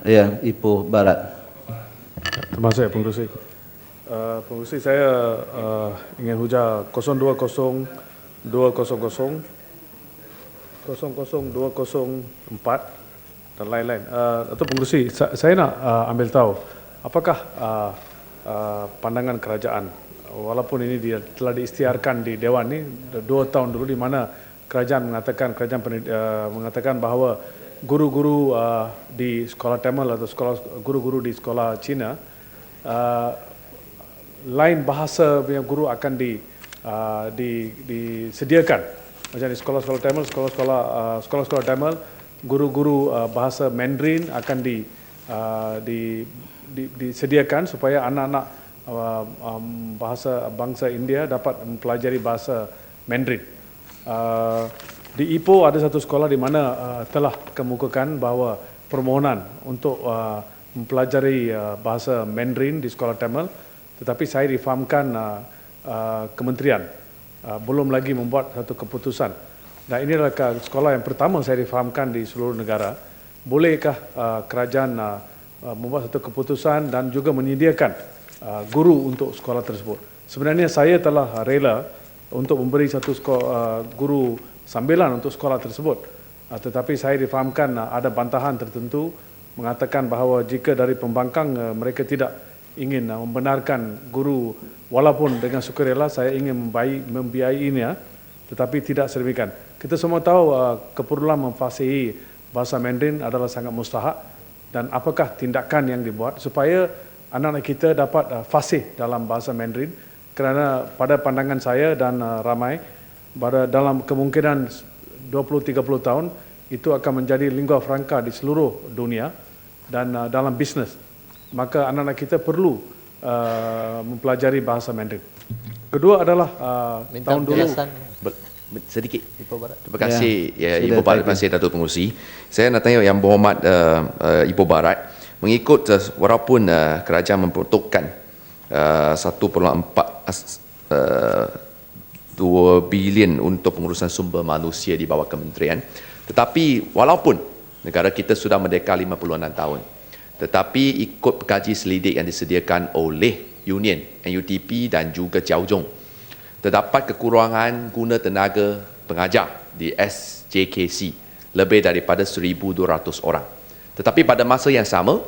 Ya, Ipoh Barat. Terima kasih Pengerusi. Pengerusi, saya ingin hujah 020 200 00204 dan lain-lain. Atau Pengerusi, saya nak ambil tahu apakah pandangan kerajaan, walaupun ini dia telah diisytiharkan di Dewan ni 2 tahun dulu, di mana kerajaan mengatakan bahawa guru-guru di sekolah Tamil atau guru-guru di sekolah Cina, lain bahasa yang guru akan disediakan. Macam di sekolah-sekolah Tamil, sekolah-sekolah Tamil, guru-guru bahasa Mandarin akan disediakan supaya anak-anak bangsa India dapat mempelajari bahasa Mandarin. Di Ipoh ada satu sekolah di mana telah kemukakan bahawa permohonan untuk mempelajari bahasa Mandarin di sekolah Tamil, tetapi saya difahamkan kementerian belum lagi membuat satu keputusan. Dan ini adalah sekolah yang pertama saya difahamkan di seluruh negara. Bolehkah kerajaan membuat satu keputusan dan juga menyediakan guru untuk sekolah tersebut? Sebenarnya saya telah rela untuk memberi satu guru sambilan untuk sekolah tersebut. Tetapi saya difahamkan ada bantahan tertentu mengatakan bahawa jika dari pembangkang mereka tidak ingin membenarkan guru, walaupun dengan sukarela saya ingin membiayainya, tetapi tidak sedemikian. Kita semua tahu keperluan memfasihi bahasa Mandarin adalah sangat mustahak, dan apakah tindakan yang dibuat supaya anak-anak kita dapat fasih dalam bahasa Mandarin, kerana pada pandangan saya dan ramai, dalam kemungkinan 20-30 tahun itu akan menjadi lingua franca di seluruh dunia dan dalam bisnes. Maka anak-anak kita perlu mempelajari bahasa Mandarin. Kedua adalah tahun dulu sedikit. Ipoh Barat. Terima kasih Ipoh Barat, terima kasih Datuk Pengerusi. Saya nak tanya Yang Berhormat Ipoh Barat, mengikut walaupun kerajaan memperuntukkan 1.4 bilion untuk pengurusan sumber manusia di bawah kementerian, tetapi walaupun negara kita sudah merdeka 56 tahun, tetapi ikut pekaji selidik yang disediakan oleh Union, NUTP dan juga Jiaozhong, terdapat kekurangan guna tenaga pengajar di SJKC lebih daripada 1,200 orang. Tetapi pada masa yang sama,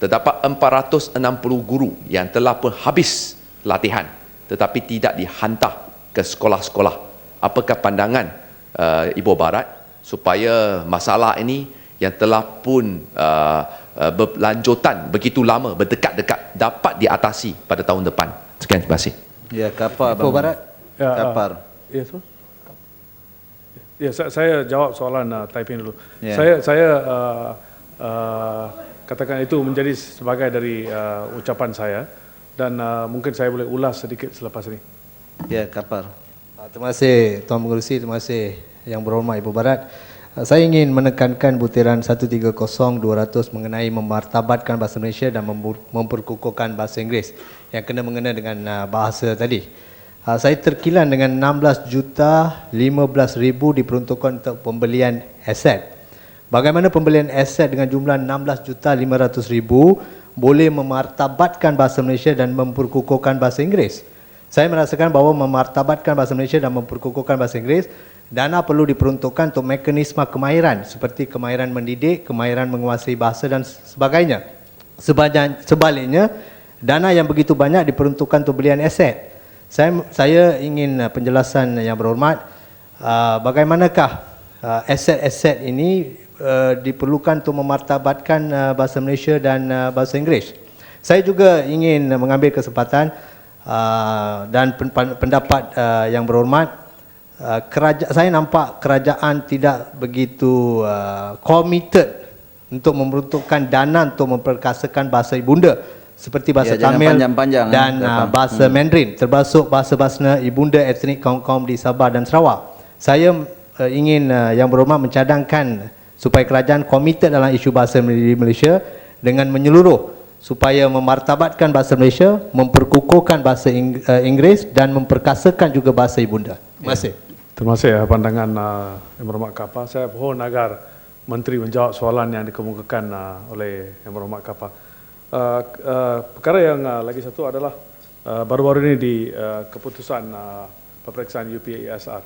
terdapat 460 guru yang telah pun habis latihan tetapi tidak dihantar ke sekolah-sekolah. Apakah pandangan Ipoh Barat supaya masalah ini yang telah pun berlanjutan begitu lama, berdekat-dekat, dapat diatasi pada tahun depan? Sekian, terima kasih. Ya, Kapar. Ipoh Barat. Kapar. Ya, so? Ya, saya jawab soalan Taiping dulu. Ya. Saya katakan itu menjadi sebagai dari ucapan saya, dan mungkin saya boleh ulas sedikit selepas ini. Ya, Kapar. Terima kasih Tuan Pengerusi, terima kasih Yang Berhormat Ipoh Barat. Saya ingin menekankan butiran 130-200 mengenai memartabatkan bahasa Malaysia dan memperkukuhkan bahasa Inggeris yang mengena dengan bahasa tadi. Saya terkilan dengan 16,15,000 diperuntukkan untuk pembelian aset. Bagaimana pembelian aset dengan jumlah 16,500,000 boleh memartabatkan bahasa Malaysia dan memperkukuhkan bahasa Inggeris? Saya merasakan bahawa memartabatkan bahasa Malaysia dan memperkukuhkan bahasa Inggeris, dana perlu diperuntukkan untuk mekanisme kemahiran seperti kemahiran mendidik, kemahiran menguasai bahasa dan sebagainya. Sebaliknya, dana yang begitu banyak diperuntukkan untuk belian aset. Saya ingin penjelasan Yang Berhormat, bagaimanakah aset-aset ini diperlukan untuk memartabatkan bahasa Malaysia dan bahasa Inggeris. Saya juga ingin mengambil kesempatan dan pendapat Yang Berhormat, saya nampak kerajaan tidak begitu committed untuk memperuntukkan dana untuk memperkasakan bahasa ibunda seperti bahasa Tamil dan bahasa Mandarin, termasuk bahasa-bahasa ibunda etnik kaum-kaum di Sabah dan Sarawak. Saya ingin Yang Berhormat mencadangkan supaya kerajaan komited dalam isu bahasa di Malaysia dengan menyeluruh supaya memartabatkan bahasa Malaysia, memperkukuhkan bahasa Inggeris dan memperkasakan juga bahasa ibunda. Terima kasih. Terima kasih pandangan Yang Berhormat Kapar. Saya pohon agar Menteri menjawab soalan yang dikemukakan oleh Yang Berhormat Kapar. Perkara yang lagi satu adalah baru-baru ini di keputusan peperiksaan UPSR.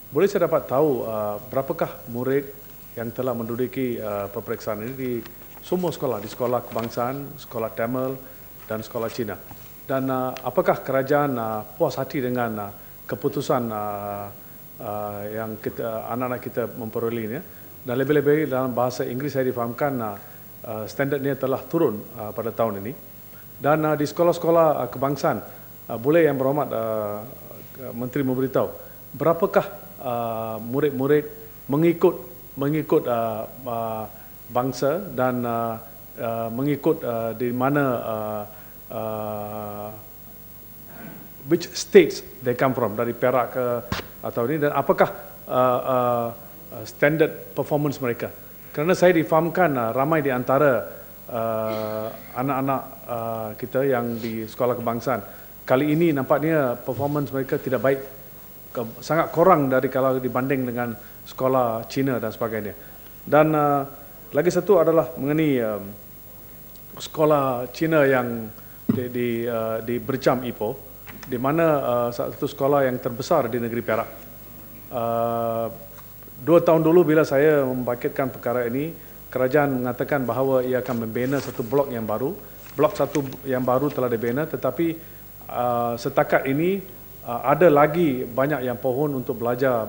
Boleh saya dapat tahu berapakah murid yang telah menduduki peperiksaan ini di semua sekolah, di sekolah kebangsaan, sekolah Tamil dan sekolah Cina? Dan apakah kerajaan puas hati dengan keputusan yang anak-anak kita memperoleh ini? Dan lebih-lebih dalam bahasa Inggeris saya difahamkan standardnya telah turun pada tahun ini. Dan di sekolah-sekolah kebangsaan, boleh Yang Berhormat Menteri memberitahu berapakah murid-murid mengikut bangsa dan mengikut di mana which states they come from, dari Perak ke atau ini, dan apakah standard performance mereka. Kerana saya difahamkan ramai di antara anak-anak kita yang di sekolah kebangsaan kali ini nampaknya performance mereka tidak baik, sangat kurang dari kalau dibanding dengan sekolah Cina dan sebagainya. Dan lagi satu adalah mengenai sekolah Cina yang di Berjam Ipoh, di mana satu sekolah yang terbesar di negeri Perak. 2 tahun dulu bila saya membangkitkan perkara ini, kerajaan mengatakan bahawa ia akan membina satu blok yang baru. Blok satu yang baru telah dibina, tetapi setakat ini ada lagi banyak yang pohon untuk belajar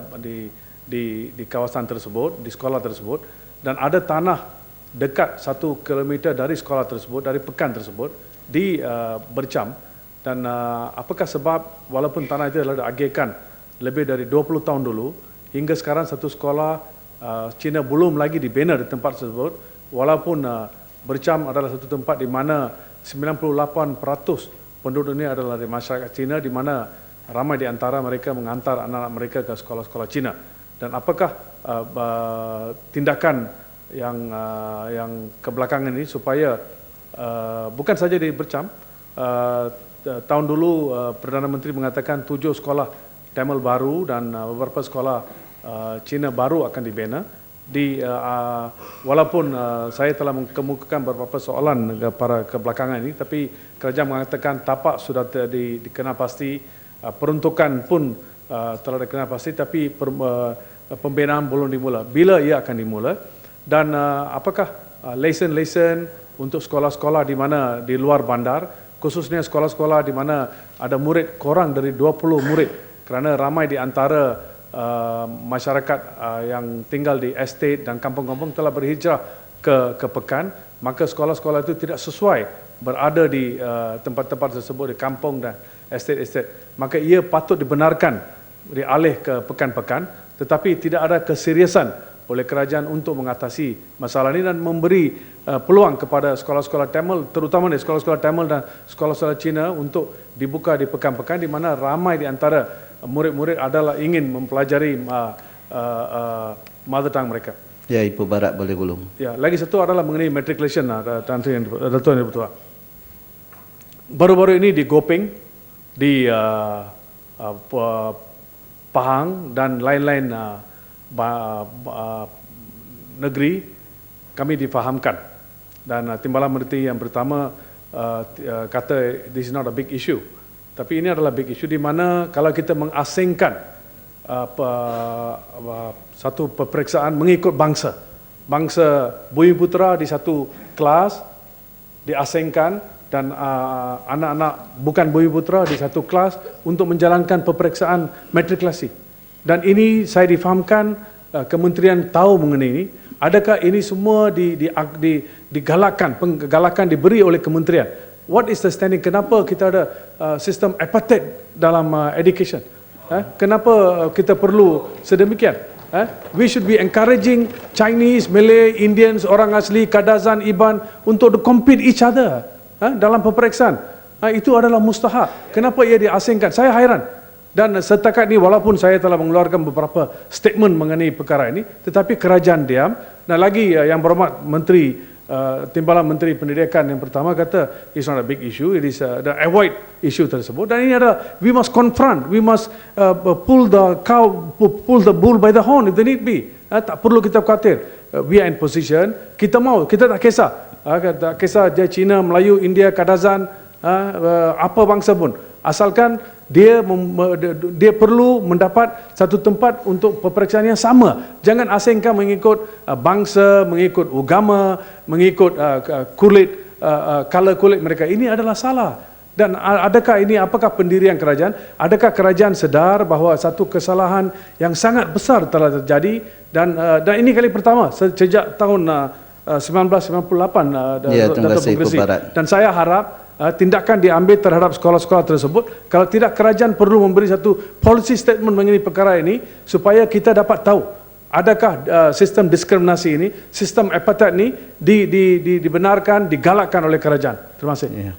di kawasan tersebut, di sekolah tersebut, dan ada tanah dekat 1 kilometer dari sekolah tersebut, dari pekan tersebut di Berjam. Dan apakah sebab walaupun tanah itu telah diagihkan lebih dari 20 tahun dulu, hingga sekarang satu sekolah Cina belum lagi dibina di tempat tersebut, walaupun Berjam adalah satu tempat di mana 98% penduduk ini adalah dari masyarakat Cina, di mana ramai di antara mereka mengantar anak-anak mereka ke sekolah-sekolah Cina. Dan apakah tindakan yang kebelakangan ini supaya bukan saja di Berjam, tahun dulu Perdana Menteri mengatakan 7 sekolah Tamil baru dan beberapa sekolah Cina baru akan dibina. Walaupun saya telah mengemukakan beberapa soalan para kebelakangan ini, tapi kerajaan mengatakan tapak sudah dikenal pasti, peruntukan pun telah dikenal pasti, tapi pembinaan belum dimula. Bila ia akan dimula? Dan apakah lesen-lesen untuk sekolah-sekolah di mana di luar bandar, khususnya sekolah-sekolah di mana ada murid kurang dari 20 murid, kerana ramai di antara masyarakat yang tinggal di estate dan kampung-kampung telah berhijrah ke pekan, maka sekolah-sekolah itu tidak sesuai berada di tempat-tempat tersebut, di kampung dan estate-estate. Maka ia patut dibenarkan dialih ke pekan-pekan, tetapi tidak ada keseriusan oleh kerajaan untuk mengatasi masalah ini dan memberi peluang kepada sekolah-sekolah Tamil, terutama di sekolah-sekolah Tamil dan sekolah-sekolah Cina untuk dibuka di pekan-pekan, di mana ramai di antara murid-murid adalah ingin mempelajari mother tongue mereka. Ya, Ipoh Barat boleh gulung. Ya, lagi satu adalah mengenai matriculation, Datuk Yang Dipertua. Baru-baru ini di Gopeng, di Pahang dan lain-lain negeri, kami difahamkan. Dan Timbalan Menteri yang pertama kata this is not a big issue. Tapi ini adalah big issue, di mana kalau kita mengasingkan satu peperiksaan mengikut bangsa Bumiputera di satu kelas diasingkan, dan anak-anak bukan Bumiputera di satu kelas untuk menjalankan peperiksaan matrikulasi. Dan ini saya difahamkan kementerian tahu mengenai ini. Adakah ini semua penggalakan diberi oleh kementerian? What is the standing? Kenapa kita ada sistem apartheid dalam education? Kenapa kita perlu sedemikian? We should be encouraging Chinese, Malay, Indians, orang asli, Kadazan, Iban untuk compete each other dalam peperiksaan. Itu adalah mustahak. Kenapa ia diasingkan? Saya hairan. Dan setakat ini walaupun saya telah mengeluarkan beberapa statement mengenai perkara ini, tetapi kerajaan diam. Dan lagi Yang Berhormat Menteri Timbalan Menteri Pendidikan yang pertama kata it's not a big issue, it is the avoid issue tersebut. Dan ini adalah we must confront, we must pull the bull by the horn if they need be. Tak perlu kita khawatir. we are in position, kita tak kisah. Tak kisah dia Cina, Melayu, India, Kadazan, apa bangsa pun. Asalkan dia perlu mendapat satu tempat untuk peperiksaan yang sama. Jangan asingkan mengikut bangsa, mengikut agama, mengikut kulit, color kulit mereka. Ini adalah salah. Dan adakah ini, apakah pendirian kerajaan? Adakah kerajaan sedar bahawa satu kesalahan yang sangat besar telah terjadi dan ini kali pertama sejak tahun 1998 Ya, terima Dato' kasih, Pengerusi. Ibu Barat. Dan saya harap tindakan diambil terhadap sekolah-sekolah tersebut. Kalau tidak, kerajaan perlu memberi satu policy statement mengenai perkara ini supaya kita dapat tahu adakah sistem diskriminasi ini, sistem apartheid ini dibenarkan, digalakkan oleh kerajaan. Terima kasih. Ya.